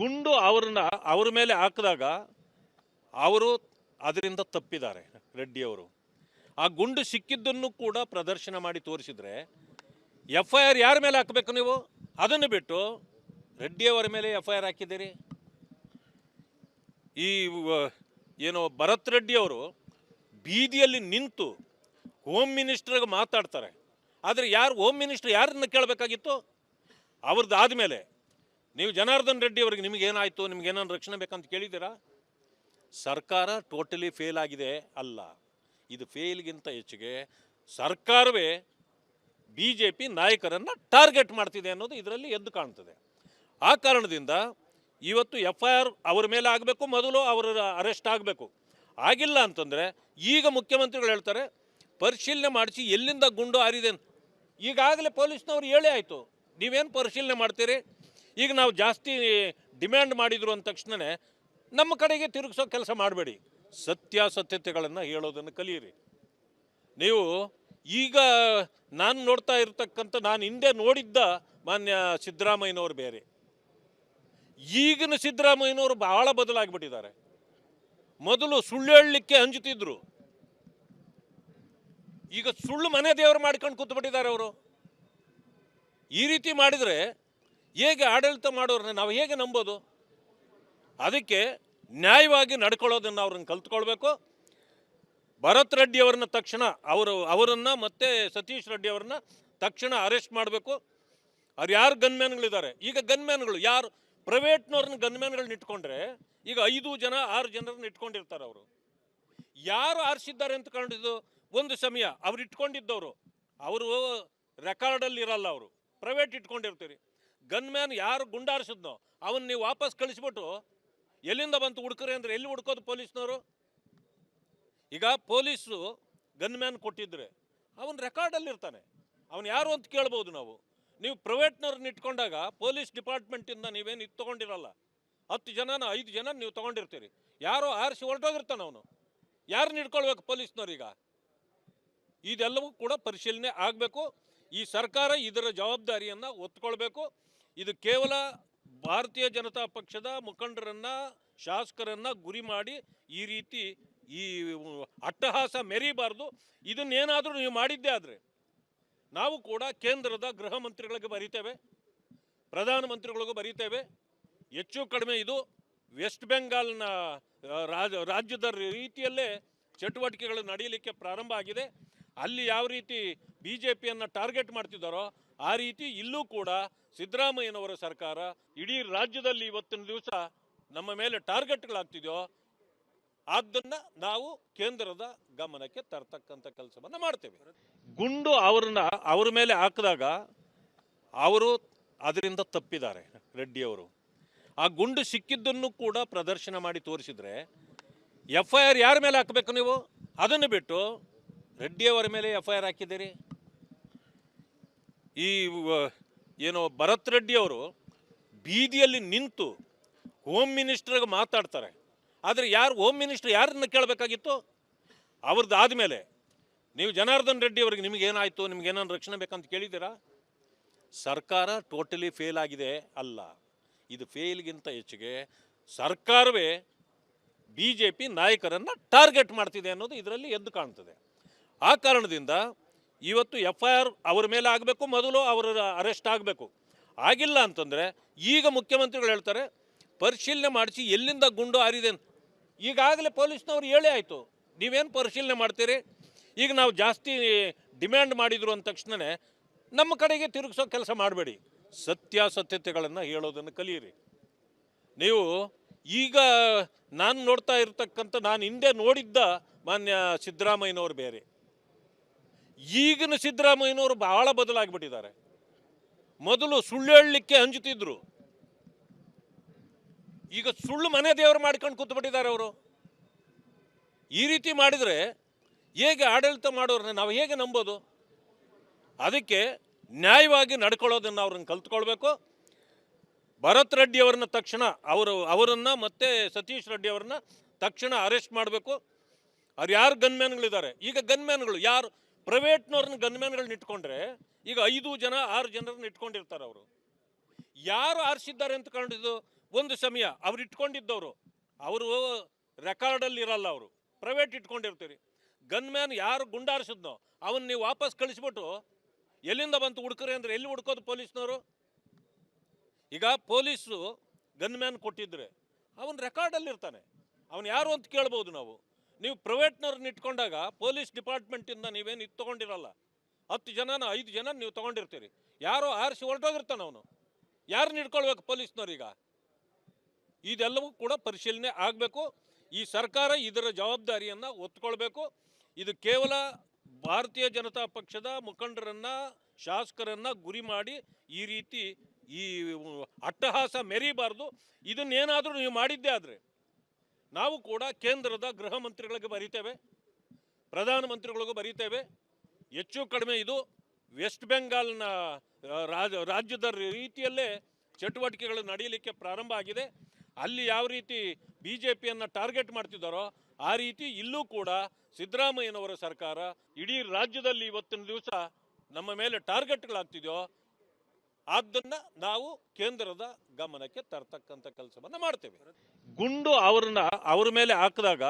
ಗುಂಡು ಅವ್ರ ಮೇಲೆ ಹಾಕಿದಾಗ ಅವರು ಅದರಿಂದ ತಪ್ಪಿದ್ದಾರೆ ರೆಡ್ಡಿಯವರು. ಆ ಗುಂಡು ಸಿಕ್ಕಿದ್ದನ್ನು ಕೂಡ ಪ್ರದರ್ಶನ ಮಾಡಿ ತೋರಿಸಿದ್ರೆ FIR ಯಾರ ಮೇಲೆ ಹಾಕಬೇಕು ನೀವು? ಅದನ್ನು ಬಿಟ್ಟು ರೆಡ್ಡಿಯವರ ಮೇಲೆ FIR ಹಾಕಿದ್ದೀರಿ. ಈ ಏನೋ ಭರತ್ ರೆಡ್ಡಿಯವರು ಬೀದಿಯಲ್ಲಿ ನಿಂತು ಹೋಮ್ ಮಿನಿಸ್ಟರ್ಗೆ ಮಾತಾಡ್ತಾರೆ. ಆದರೆ ಯಾರು ಹೋಮ್ ಮಿನಿಸ್ಟರ್ ಯಾರನ್ನ ಕೇಳಬೇಕಾಗಿತ್ತು? ಅವ್ರದ್ದು ಆದಮೇಲೆ ನೀವು ಜನಾರ್ದನ್ ರೆಡ್ಡಿ ಅವರಿಗೆ ನಿಮಗೇನಾಯಿತು, ನಿಮ್ಗೇನಾದ್ರು ರಕ್ಷಣೆ ಬೇಕಂತ ಕೇಳಿದ್ದೀರಾ? ಸರ್ಕಾರ ಟೋಟಲಿ ಫೇಲ್ ಆಗಿದೆ ಅಲ್ಲ, ಇದು ಫೇಲ್ಗಿಂತ ಹೆಚ್ಚಿಗೆ ಸರ್ಕಾರವೇ BJP ನಾಯಕರನ್ನು ಟಾರ್ಗೆಟ್ ಮಾಡ್ತಿದೆ ಅನ್ನೋದು ಇದರಲ್ಲಿ ಎದ್ದು ಕಾಣ್ತದೆ. ಆ ಕಾರಣದಿಂದ ಇವತ್ತು FIR ಅವ್ರ ಮೇಲೆ ಆಗಬೇಕು, ಮೊದಲು ಅವರ ಅರೆಸ್ಟ್ ಆಗಬೇಕು. ಆಗಿಲ್ಲ ಅಂತಂದರೆ ಈಗ ಮುಖ್ಯಮಂತ್ರಿಗಳು ಹೇಳ್ತಾರೆ ಪರಿಶೀಲನೆ ಮಾಡಿಸಿ ಎಲ್ಲಿಂದ ಗುಂಡು ಹಾರಿದೆ. ಈಗಾಗಲೇ ಪೊಲೀಸ್ನವ್ರು ಹೇಳೇ ಆಯಿತು, ನೀವೇನು ಪರಿಶೀಲನೆ ಮಾಡ್ತೀರಿ, ಈಗ ನಾವು ಜಾಸ್ತಿ ಡಿಮ್ಯಾಂಡ್ ಮಾಡಿದ್ರು ಅಂದ ತಕ್ಷಣವೇ ನಮ್ಮ ಕಡೆಗೆ ತಿರುಗಿಸೋ ಕೆಲಸ ಮಾಡಬೇಡಿ, ಸತ್ಯಾಸತ್ಯತೆಗಳನ್ನು ಹೇಳೋದನ್ನು ಕಲಿಯಿರಿ. ನೀವು ಈಗ ನಾನು ನೋಡ್ತಾ ಇರ್ತಕ್ಕಂಥ, ನಾನು ಹಿಂದೆ ನೋಡಿದ್ದ ಮಾನ್ಯ ಸಿದ್ದರಾಮಯ್ಯನವರು ಬೇರೆ, ಈಗಿನ ಸಿದ್ದರಾಮಯ್ಯನವರು ಬಹಳ ಬದಲಾಗಿಬಿಟ್ಟಿದ್ದಾರೆ. ಮೊದಲು ಸುಳ್ಳು ಹೇಳಲಿಕ್ಕೆ ಅಂಜುತ್ತಿದ್ರು, ಈಗ ಸುಳ್ಳು ಮನೆ ದೇವರು ಮಾಡ್ಕೊಂಡು ಕೂತ್ಬಿಟ್ಟಿದ್ದಾರೆ ಅವರು. ಈ ರೀತಿ ಮಾಡಿದರೆ ಹೇಗೆ ಆಡಳಿತ ಮಾಡೋರನ್ನ ನಾವು ಹೇಗೆ ನಂಬೋದು? ಅದಕ್ಕೆ ನ್ಯಾಯವಾಗಿ ನಡ್ಕೊಳ್ಳೋದನ್ನು ಅವ್ರನ್ನ ಕಲ್ತ್ಕೊಳ್ಬೇಕು. ಭರತ್ ರೆಡ್ಡಿ ಅವರನ್ನ ತಕ್ಷಣ ಅವರನ್ನು ಮತ್ತು ಸತೀಶ್ ರೆಡ್ಡಿ ಅವರನ್ನ ತಕ್ಷಣ ಅರೆಸ್ಟ್ ಮಾಡಬೇಕು. ಅವ್ರು ಯಾರು ಗನ್ಮ್ಯಾನ್ಗಳಿದ್ದಾರೆ, ಈಗ ಗನ್ಮ್ಯಾನ್ಗಳು ಯಾರು ಪ್ರೈವೇಟ್ನವ್ರನ್ನ ಗನ್ಮ್ಯಾನ್ಗಳನ್ನ ಇಟ್ಕೊಂಡ್ರೆ ಈಗ 5 ಜನ 6 ಜನರನ್ನ ಇಟ್ಕೊಂಡಿರ್ತಾರೆ. ಅವರು ಯಾರು ಆರಿಸಿದ್ದಾರೆ ಅಂತ ಕಂಡಿದ್ದು ಒಂದು ಸಮಯ ಅವ್ರು ಇಟ್ಕೊಂಡಿದ್ದವರು, ಅವರು ರೆಕಾರ್ಡಲ್ಲಿ ಇರಲ್ಲ, ಅವರು ಪ್ರೈವೇಟ್ ಇಟ್ಕೊಂಡಿರ್ತೀರಿ. ಗನ್ಮ್ಯಾನ್ ಯಾರು ಗುಂಡಾರಿಸಿದ್ನೋ ಅವನ್ನ ನೀವು ವಾಪಸ್ ಕಳಿಸ್ಬಿಟ್ಟು ಎಲ್ಲಿಂದ ಬಂತು ಹುಡುಕ್ರಿ ಅಂದರೆ ಎಲ್ಲಿ ಹುಡ್ಕೋದು ಪೊಲೀಸ್ನವರು? ಈಗ ಪೊಲೀಸು ಗನ್ಮ್ಯಾನ್ ಕೊಟ್ಟಿದ್ರೆ ಅವನ ರೆಕಾರ್ಡಲ್ಲಿ ಇರ್ತಾನೆ, ಅವನು ಯಾರು ಅಂತ ಕೇಳ್ಬೋದು ನಾವು. ನೀವು ಪ್ರೈವೇಟ್ನವ್ರನ್ನ ಇಟ್ಕೊಂಡಾಗ ಪೊಲೀಸ್ ಡಿಪಾರ್ಟ್ಮೆಂಟಿಂದ ನೀವೇನು ಇದು ತೊಗೊಂಡಿರಲ್ಲ, 10 ಜನನ 5 ಜನ ನೀವು ತೊಗೊಂಡಿರ್ತೀರಿ, ಯಾರೋ ಆರಿಸಿ ಹೊರಟೋಗಿರ್ತಾನೆ ಅವನು. ಯಾರನ್ನ ಇಟ್ಕೊಳ್ಬೇಕು ಪೊಲೀಸ್ನವ್ರೀಗ? ಇದೆಲ್ಲವೂ ಕೂಡ ಪರಿಶೀಲನೆ ಆಗಬೇಕು. ಈ ಸರ್ಕಾರ ಇದರ ಜವಾಬ್ದಾರಿಯನ್ನು ಒತ್ಕೊಳ್ಬೇಕು. ಇದು ಕೇವಲ ಭಾರತೀಯ ಜನತಾ ಪಕ್ಷದ ಮುಖಂಡರನ್ನು, ಶಾಸಕರನ್ನು ಗುರಿ ಮಾಡಿ ಈ ರೀತಿ ಈ ಅಟ್ಟಹಾಸ ಮೆರೀಬಾರ್ದು. ಇದನ್ನೇನಾದರೂ ನೀವು ಮಾಡಿದ್ದೇ ಆದರೆ ನಾವು ಕೂಡ ಕೇಂದ್ರದ ಗೃಹ ಮಂತ್ರಿಗಳಿಗೆ ಬರೀತೇವೆ, ಪ್ರಧಾನಮಂತ್ರಿಗಳಿಗೂ ಬರೀತೇವೆ. ಹೆಚ್ಚು ಕಡಿಮೆ ಇದು ವೆಸ್ಟ್ ಬೆಂಗಾಲ್ನ ರಾಜ್ಯದ ರೀತಿಯಲ್ಲೇ ಚಟುವಟಿಕೆಗಳು ನಡೆಯಲಿಕ್ಕೆ ಪ್ರಾರಂಭ ಆಗಿದೆ. ಅಲ್ಲಿ ಯಾವ ರೀತಿ BJPಯನ್ನು ಟಾರ್ಗೆಟ್ ಮಾಡ್ತಿದ್ದಾರೋ ಆ ರೀತಿ ಇಲ್ಲೂ ಕೂಡ ಸಿದ್ದರಾಮಯ್ಯನವರ ಸರ್ಕಾರ ಇಡೀ ರಾಜ್ಯದಲ್ಲಿ ಇವತ್ತಿನ ದಿವಸ ನಮ್ಮ ಮೇಲೆ ಟಾರ್ಗೆಟ್ಗಳಾಗ್ತಿದೆಯೋ ಅದನ್ನು ನಾವು ಕೇಂದ್ರದ ಗಮನಕ್ಕೆ ತರ್ತಕ್ಕಂಥ ಕೆಲಸವನ್ನು ಮಾಡ್ತೇವೆ. ಗುಂಡು ಅವ್ರ ಮೇಲೆ ಹಾಕಿದಾಗ ಅವರು ಅದರಿಂದ ತಪ್ಪಿದ್ದಾರೆ ರೆಡ್ಡಿಯವರು. ಆ ಗುಂಡು ಸಿಕ್ಕಿದ್ದನ್ನು ಕೂಡ ಪ್ರದರ್ಶನ ಮಾಡಿ ತೋರಿಸಿದ್ರೆ FIR ಯಾರ ಮೇಲೆ ಹಾಕಬೇಕು ನೀವು? ಅದನ್ನು ಬಿಟ್ಟು ರೆಡ್ಡಿಯವರ ಮೇಲೆ FIR ಹಾಕಿದ್ದೀರಿ. ಈ ಏನೋ ಭರತ್ ರೆಡ್ಡಿಯವರು ಬೀದಿಯಲ್ಲಿ ನಿಂತು ಹೋಮ್ ಮಿನಿಸ್ಟರ್ಗೆ ಮಾತಾಡ್ತಾರೆ. ಆದರೆ ಯಾರು ಹೋಮ್ ಮಿನಿಸ್ಟರ್ ಯಾರನ್ನ ಕೇಳಬೇಕಾಗಿತ್ತು? ಅವ್ರದ್ದು ಆದಮೇಲೆ ನೀವು ಜನಾರ್ದನ್ ರೆಡ್ಡಿ ಅವರಿಗೆ ನಿಮಗೇನಾಯಿತು, ನಿಮ್ಗೇನಾದ್ರು ರಕ್ಷಣೆ ಬೇಕಂತ ಕೇಳಿದ್ದೀರಾ? ಸರ್ಕಾರ ಟೋಟಲಿ ಫೇಲ್ ಆಗಿದೆ ಅಲ್ಲ, ಇದು ಫೇಲ್ಗಿಂತ ಹೆಚ್ಚಿಗೆ ಸರ್ಕಾರವೇ BJP ನಾಯಕರನ್ನು ಟಾರ್ಗೆಟ್ ಮಾಡ್ತಿದೆ ಅನ್ನೋದು ಇದರಲ್ಲಿ ಎದ್ದು ಕಾಣ್ತದೆ. ಆ ಕಾರಣದಿಂದ ಇವತ್ತು FIR ಅವ್ರ ಮೇಲೆ ಆಗಬೇಕು, ಮೊದಲು ಅವರ ಅರೆಸ್ಟ್ ಆಗಬೇಕು. ಆಗಿಲ್ಲ ಅಂತಂದರೆ ಈಗ ಮುಖ್ಯಮಂತ್ರಿಗಳು ಹೇಳ್ತಾರೆ ಪರಿಶೀಲನೆ ಮಾಡಿಸಿ ಎಲ್ಲಿಂದ ಗುಂಡು ಹಾರಿದೆ. ಈಗಾಗಲೇ ಪೊಲೀಸ್ನವ್ರು ಹೇಳೇ ಆಯಿತು, ನೀವೇನು ಪರಿಶೀಲನೆ ಮಾಡ್ತೀರಿ, ಈಗ ನಾವು ಜಾಸ್ತಿ ಡಿಮ್ಯಾಂಡ್ ಮಾಡಿದ್ರು ಅಂದ ತಕ್ಷಣವೇ ನಮ್ಮ ಕಡೆಗೆ ತಿರುಗಿಸೋ ಕೆಲಸ ಮಾಡಬೇಡಿ, ಸತ್ಯಾಸತ್ಯತೆಗಳನ್ನು ಹೇಳೋದನ್ನು ಕಲಿಯಿರಿ. ನೀವು ಈಗ ನಾನು ನೋಡ್ತಾ ಇರ್ತಕ್ಕಂಥ, ನಾನು ಹಿಂದೆ ನೋಡಿದ್ದ ಮಾನ್ಯ ಸಿದ್ದರಾಮಯ್ಯನವರು ಬೇರೆ, ಈಗಿನ ಸಿದ್ದರಾಮಯ್ಯನವರು ಬಹಳ ಬದಲಾಗಿಬಿಟ್ಟಿದ್ದಾರೆ. ಮೊದಲು ಸುಳ್ಳು ಹೇಳಲಿಕ್ಕೆ ಅಂಜುತ್ತಿದ್ರು, ಈಗ ಸುಳ್ಳು ಮನೆ ದೇವರು ಮಾಡ್ಕೊಂಡು ಕೂತ್ಬಿಟ್ಟಿದ್ದಾರೆ ಅವರು. ಈ ರೀತಿ ಮಾಡಿದರೆ ಹೇಗೆ ಆಡಳಿತ ಮಾಡೋರನ್ನ ನಾವು ಹೇಗೆ ನಂಬೋದು? ಅದಕ್ಕೆ ನ್ಯಾಯವಾಗಿ ನಡ್ಕೊಳ್ಳೋದನ್ನು ಅವ್ರನ್ನ ಕಲ್ತ್ಕೊಳ್ಬೇಕು. ಭರತ್ ರೆಡ್ಡಿ ಅವರನ್ನ ತಕ್ಷಣ ಅವರನ್ನು ಮತ್ತು ಸತೀಶ್ ರೆಡ್ಡಿ ಅವರನ್ನ ತಕ್ಷಣ ಅರೆಸ್ಟ್ ಮಾಡಬೇಕು. ಅವ್ರು ಯಾರು ಗನ್ಮ್ಯಾನ್ಗಳಿದ್ದಾರೆ, ಈಗ ಗನ್ಮ್ಯಾನ್ಗಳು ಯಾರು ಪ್ರೈವೇಟ್ನವ್ರನ್ನ ಗನ್ಮ್ಯಾನ್ಗಳನ್ನ ಇಟ್ಕೊಂಡ್ರೆ ಈಗ 5 ಜನ 6 ಜನರನ್ನ ಇಟ್ಕೊಂಡಿರ್ತಾರೆ. ಅವರು ಯಾರು ಆರಿಸಿದ್ದಾರೆ ಅಂತ ಕಂಡಿದ್ದು ಒಂದು ಸಮಯ ಅವ್ರು ಇಟ್ಕೊಂಡಿದ್ದವರು ಅವರು ರೆಕಾರ್ಡಲ್ಲಿ ಇರಲ್ಲ, ಅವರು ಪ್ರೈವೇಟ್ ಇಟ್ಕೊಂಡಿರ್ತೀರಿ. ಗನ್ಮ್ಯಾನ್ ಯಾರು ಗುಂಡಾರಿಸಿದ್ನೋ ಅವನ್ನ ನೀವು ವಾಪಸ್ ಕಳಿಸ್ಬಿಟ್ಟು ಎಲ್ಲಿಂದ ಬಂತು ಹುಡುಕ್ರಿ ಅಂದರೆ ಎಲ್ಲಿ ಹುಡ್ಕೋದು ಪೊಲೀಸ್ನವರು? ಈಗ ಪೊಲೀಸು ಗನ್ಮ್ಯಾನ್ ಕೊಟ್ಟಿದ್ರೆ ಅವನ ರೆಕಾರ್ಡಲ್ಲಿ ಇರ್ತಾನೆ, ಅವನು ಯಾರು ಅಂತ ಕೇಳ್ಬೋದು ನಾವು. ನೀವು ಪ್ರೈವೇಟ್ನವ್ರನ್ನ ಇಟ್ಕೊಂಡಾಗ ಪೊಲೀಸ್ ಡಿಪಾರ್ಟ್ಮೆಂಟಿಂದ ನೀವೇನು ಇದು ತೊಗೊಂಡಿರಲ್ಲ, 10 ಜನನ 5 ಜನ ನೀವು ತೊಗೊಂಡಿರ್ತೀರಿ. ಯಾರೋ ಆರಿಸಿ ಹೊರಟೋಗಿರ್ತಾನೆ ಅವನು, ಯಾರನ್ನ ಇಟ್ಕೊಳ್ಬೇಕು ಪೊಲೀಸ್ನವ್ರೀಗ? ಇದೆಲ್ಲವೂ ಕೂಡ ಪರಿಶೀಲನೆ ಆಗಬೇಕು. ಈ ಸರ್ಕಾರ ಇದರ ಜವಾಬ್ದಾರಿಯನ್ನು ಒತ್ಕೊಳ್ಬೇಕು. ಇದು ಕೇವಲ ಭಾರತೀಯ ಜನತಾ ಪಕ್ಷದ ಮುಖಂಡರನ್ನು, ಶಾಸಕರನ್ನು ಗುರಿ ಮಾಡಿ ಈ ರೀತಿ ಈ ಅಟ್ಟಹಾಸ ಮೆರೀಬಾರ್ದು. ಇದನ್ನೇನಾದರೂ ನೀವು ಮಾಡಿದ್ದೇ ಆದರೆ ನಾವು ಕೂಡ ಕೇಂದ್ರದ ಗೃಹ ಮಂತ್ರಿಗಳಿಗೆ ಬರೀತೇವೆ, ಪ್ರಧಾನಮಂತ್ರಿಗಳಿಗೂ ಬರೀತೇವೆ. ಹೆಚ್ಚು ಕಡಿಮೆ ಇದು ವೆಸ್ಟ್ ಬೆಂಗಾಲ್ನ ರಾಜ್ಯದ ರೀತಿಯಲ್ಲೇ ಚಟುವಟಿಕೆಗಳು ನಡೆಯಲಿಕ್ಕೆ ಪ್ರಾರಂಭ ಆಗಿದೆ. ಅಲ್ಲಿ ಯಾವ ರೀತಿ BJPಯನ್ನು ಟಾರ್ಗೆಟ್ ಮಾಡ್ತಿದ್ದಾರೋ ಆ ರೀತಿ ಇಲ್ಲೂ ಕೂಡ ಸಿದ್ದರಾಮಯ್ಯನವರ ಸರ್ಕಾರ ಇಡೀ ರಾಜ್ಯದಲ್ಲಿ ಇವತ್ತಿನ ದಿವಸ ನಮ್ಮ ಮೇಲೆ ಟಾರ್ಗೆಟ್ಗಳಾಗ್ತಿದೆಯೋ ಅದನ್ನು ನಾವು ಕೇಂದ್ರದ ಗಮನಕ್ಕೆ ತರ್ತಕ್ಕಂಥ ಕೆಲಸವನ್ನು ಮಾಡ್ತೇವೆ. ಗುಂಡು ಅವ್ರ ಮೇಲೆ ಹಾಕಿದಾಗ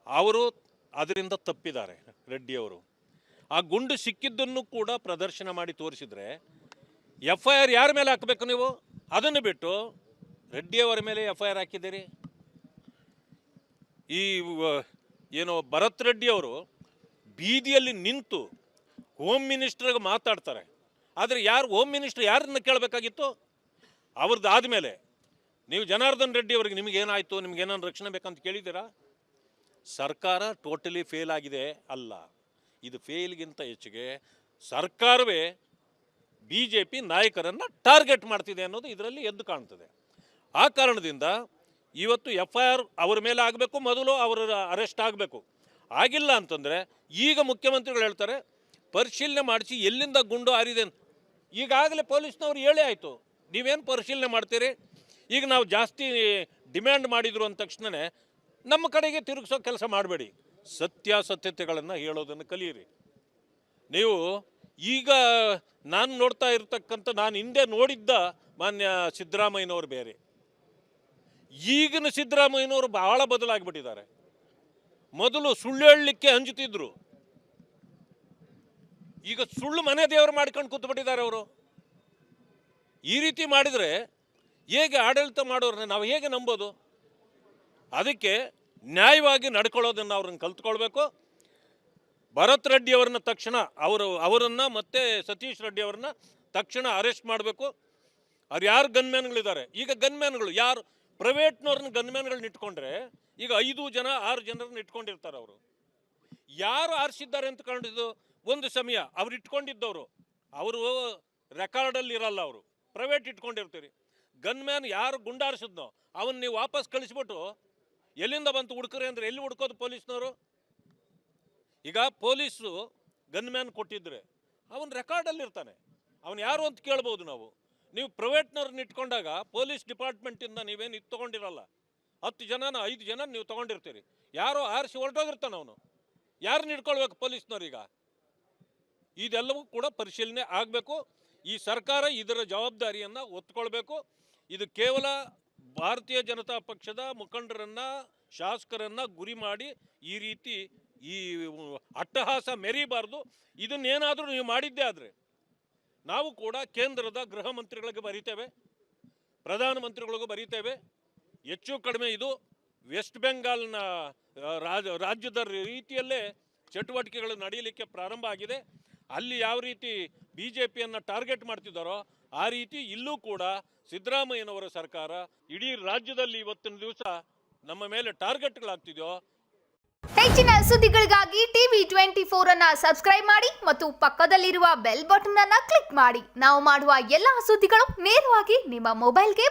ಅವರು ಅದರಿಂದ ತಪ್ಪಿದ್ದಾರೆ ರೆಡ್ಡಿಯವರು. ಆ ಗುಂಡು ಸಿಕ್ಕಿದ್ದನ್ನು ಕೂಡ ಪ್ರದರ್ಶನ ಮಾಡಿ ತೋರಿಸಿದ್ರೆ FIR ಯಾರ ಮೇಲೆ ಹಾಕಬೇಕು ನೀವು? ಅದನ್ನು ಬಿಟ್ಟು ರೆಡ್ಡಿಯವರ ಮೇಲೆ FIR ಹಾಕಿದ್ದೀರಿ. ಈ ಏನೋ ಭರತ್ ರೆಡ್ಡಿಯವರು ಬೀದಿಯಲ್ಲಿ ನಿಂತು ಹೋಮ್ ಮಿನಿಸ್ಟರ್ಗೆ ಮಾತಾಡ್ತಾರೆ. ಆದರೆ ಯಾರು ಹೋಮ್ ಮಿನಿಸ್ಟರ್ ಯಾರನ್ನ ಕೇಳಬೇಕಾಗಿತ್ತು? ಅವ್ರದ್ದು ಆದಮೇಲೆ ನೀವು ಜನಾರ್ದನ್ ರೆಡ್ಡಿ ಅವ್ರಿಗೆ ನಿಮಗೇನಾಯಿತು, ನಿಮ್ಗೇನಾದ್ರು ರಕ್ಷಣೆ ಬೇಕಂತ ಕೇಳಿದ್ದೀರಾ? ಸರ್ಕಾರ ಟೋಟಲಿ ಫೇಲ್ ಆಗಿದೆ ಅಲ್ಲ, ಇದು ಫೇಲ್ಗಿಂತ ಹೆಚ್ಚಿಗೆ ಸರ್ಕಾರವೇ BJP ನಾಯಕರನ್ನು ಟಾರ್ಗೆಟ್ ಮಾಡ್ತಿದೆ ಅನ್ನೋದು ಇದರಲ್ಲಿ ಎದ್ದು ಕಾಣ್ತದೆ. ಆ ಕಾರಣದಿಂದ ಇವತ್ತು FIR ಅವ್ರ ಮೇಲೆ ಆಗಬೇಕು, ಮೊದಲು ಅವರ ಅರೆಸ್ಟ್ ಆಗಬೇಕು. ಆಗಿಲ್ಲ ಅಂತಂದರೆ ಈಗ ಮುಖ್ಯಮಂತ್ರಿಗಳು ಹೇಳ್ತಾರೆ ಪರಿಶೀಲನೆ ಮಾಡಿಸಿ ಎಲ್ಲಿಂದ ಗುಂಡು ಹಾರಿದೆ ಅಂತ. ಈಗಾಗಲೇ ಪೊಲೀಸ್ನವ್ರು ಹೇಳೇ ಆಯಿತು, ನೀವೇನು ಪರಿಶೀಲನೆ ಮಾಡ್ತೀರಿ? ಈಗ ನಾವು ಜಾಸ್ತಿ ಡಿಮ್ಯಾಂಡ್ ಮಾಡಿದ್ರು ಅಂದ ತಕ್ಷಣವೇ ನಮ್ಮ ಕಡೆಗೆ ತಿರುಗಿಸೋ ಕೆಲಸ ಮಾಡಬೇಡಿ, ಸತ್ಯಾಸತ್ಯತೆಗಳನ್ನು ಹೇಳೋದನ್ನು ಕಲಿಯಿರಿ. ನೀವು ಈಗ ನಾನು ನೋಡ್ತಾ ಇರ್ತಕ್ಕಂಥ, ನಾನು ಹಿಂದೆ ನೋಡಿದ್ದ ಮಾನ್ಯ ಸಿದ್ದರಾಮಯ್ಯನವರು ಬೇರೆ, ಈಗಿನ ಸಿದ್ದರಾಮಯ್ಯನವರು ಬಹಳ ಬದಲಾಗಿಬಿಟ್ಟಿದ್ದಾರೆ. ಮೊದಲು ಸುಳ್ಳು ಹೇಳಲಿಕ್ಕೆ ಅಂಜುತ್ತಿದ್ರು, ಈಗ ಸುಳ್ಳು ಮನೆ ದೇವರು ಮಾಡ್ಕೊಂಡು ಕೂತ್ಬಿಟ್ಟಿದ್ದಾರೆ ಅವರು. ಈ ರೀತಿ ಮಾಡಿದರೆ ಹೇಗೆ ಆಡಳಿತ ಮಾಡೋರನ್ನ ನಾವು ಹೇಗೆ ನಂಬೋದು? ಅದಕ್ಕೆ ನ್ಯಾಯವಾಗಿ ನಡ್ಕೊಳ್ಳೋದನ್ನು ಅವ್ರನ್ನ ಕಲ್ತ್ಕೊಳ್ಬೇಕು. ಭರತ್ ರೆಡ್ಡಿ ಅವರನ್ನ ತಕ್ಷಣ ಅವರನ್ನು ಮತ್ತು ಸತೀಶ್ ರೆಡ್ಡಿ ಅವ್ರನ್ನ ತಕ್ಷಣ ಅರೆಸ್ಟ್ ಮಾಡಬೇಕು. ಅವ್ರು ಯಾರು ಗನ್ಮ್ಯಾನ್ಗಳಿದ್ದಾರೆ, ಈಗ ಗನ್ಮ್ಯಾನ್ಗಳು ಯಾರು ಪ್ರೈವೇಟ್ನವ್ರನ್ನ ಗನ್ಮ್ಯಾನ್ಗಳನ್ನ ಇಟ್ಕೊಂಡ್ರೆ ಈಗ 5 ಜನ 6 ಜನರನ್ನ ಇಟ್ಕೊಂಡಿರ್ತಾರೆ. ಅವರು ಯಾರು ಆರಿಸಿದ್ದಾರೆ ಅಂತ ಕಂಡಿದ್ದು ಒಂದು ಸಮಯ ಅವ್ರು ಇಟ್ಕೊಂಡಿದ್ದವರು ಅವರು ರೆಕಾರ್ಡಲ್ಲಿ ಇರಲ್ಲ, ಅವರು ಪ್ರೈವೇಟ್ ಇಟ್ಕೊಂಡಿರ್ತೀರಿ. ಗನ್ಮ್ಯಾನ್ ಯಾರು ಗುಂಡಾರಿಸಿದ್ನೋ ಅವನ್ನ ನೀವು ವಾಪಸ್ ಕಳಿಸ್ಬಿಟ್ಟು ಎಲ್ಲಿಂದ ಬಂತು ಹುಡುಕ್ರಿ ಅಂದರೆ ಎಲ್ಲಿ ಹುಡ್ಕೋದು ಪೊಲೀಸ್ನವರು? ಈಗ ಪೊಲೀಸು ಗನ್ಮ್ಯಾನ್ ಕೊಟ್ಟಿದ್ರೆ ಅವನ ರೆಕಾರ್ಡಲ್ಲಿ ಇರ್ತಾನೆ, ಅವನು ಯಾರು ಅಂತ ಕೇಳ್ಬೋದು ನಾವು. ನೀವು ಪ್ರೈವೇಟ್ನವ್ರನ್ನ ಇಟ್ಕೊಂಡಾಗ ಪೊಲೀಸ್ ಡಿಪಾರ್ಟ್ಮೆಂಟಿಂದ ನೀವೇನು ಇದು ತೊಗೊಂಡಿರಲ್ಲ, 10 ಜನನ 5 ಜನ ನೀವು ತೊಗೊಂಡಿರ್ತೀರಿ. ಯಾರೋ ಆರಿಸಿ ಹೊರಟೋಗಿರ್ತಾನೆ ಅವನು, ಯಾರನ್ನ ಇಟ್ಕೊಳ್ಬೇಕು ಪೊಲೀಸ್ನವ್ರೀಗ? ಇದೆಲ್ಲವೂ ಕೂಡ ಪರಿಶೀಲನೆ ಆಗಬೇಕು. ಈ ಸರ್ಕಾರ ಇದರ ಜವಾಬ್ದಾರಿಯನ್ನು ಒತ್ಕೊಳ್ಬೇಕು. ಇದು ಕೇವಲ ಭಾರತೀಯ ಜನತಾ ಪಕ್ಷದ ಮುಖಂಡರನ್ನು, ಶಾಸಕರನ್ನು ಗುರಿ ಮಾಡಿ ಈ ರೀತಿ ಈ ಅಟ್ಟಹಾಸ ಮೆರೀಬಾರ್ದು. ಇದನ್ನೇನಾದರೂ ನೀವು ಮಾಡಿದ್ದೇ ಆದರೆ ನಾವು ಕೂಡ ಕೇಂದ್ರದ ಗೃಹ ಮಂತ್ರಿಗಳಿಗೆ ಬರೀತೇವೆ, ಪ್ರಧಾನಮಂತ್ರಿಗಳಿಗೂ ಬರೀತೇವೆ. ಹೆಚ್ಚು ಕಡಿಮೆ ಇದು ವೆಸ್ಟ್ ಬೆಂಗಾಲ್ನ ರಾಜ್ಯದ ರೀತಿಯಲ್ಲೇ ಚಟುವಟಿಕೆಗಳು ನಡೆಯಲಿಕ್ಕೆ ಪ್ರಾರಂಭ ಆಗಿದೆ. ಅಲ್ಲಿ ಯಾವ ರೀತಿ BJPಯನ್ನು ಟಾರ್ಗೆಟ್ ಮಾಡ್ತಿದ್ದಾರೋ ಆ ರೀತಿ ಇಲ್ಲೂ ಕೂಡ ಸಿದ್ದರಾಮಯ್ಯನವರ ಸರ್ಕಾರ ಇಡೀ ರಾಜ್ಯದಲ್ಲಿ ಇವತ್ತಿನ ದಿವಸ ನಮ್ಮ ಮೇಲೆ ಟಾರ್ಗೆಟ್ಗಳಾಗ್ತಿದೆಯೋ. ಹೆಚ್ಚಿನ ಸುದ್ದಿಗಳಿಗಾಗಿ TV24 ಅನ್ನು ಸಬ್ಸ್ಕ್ರೈಬ್ ಮಾಡಿ ಮತ್ತು ಪಕ್ಕದಲ್ಲಿರುವ ಬೆಲ್ ಬಟನ್ ಅನ್ನು ಕ್ಲಿಕ್ ಮಾಡಿ. ನಾವು ಮಾಡುವ ಎಲ್ಲಾ ಸುದ್ದಿಗಳು ನೇರವಾಗಿ ನಿಮ್ಮ ಮೊಬೈಲ್ಗೆ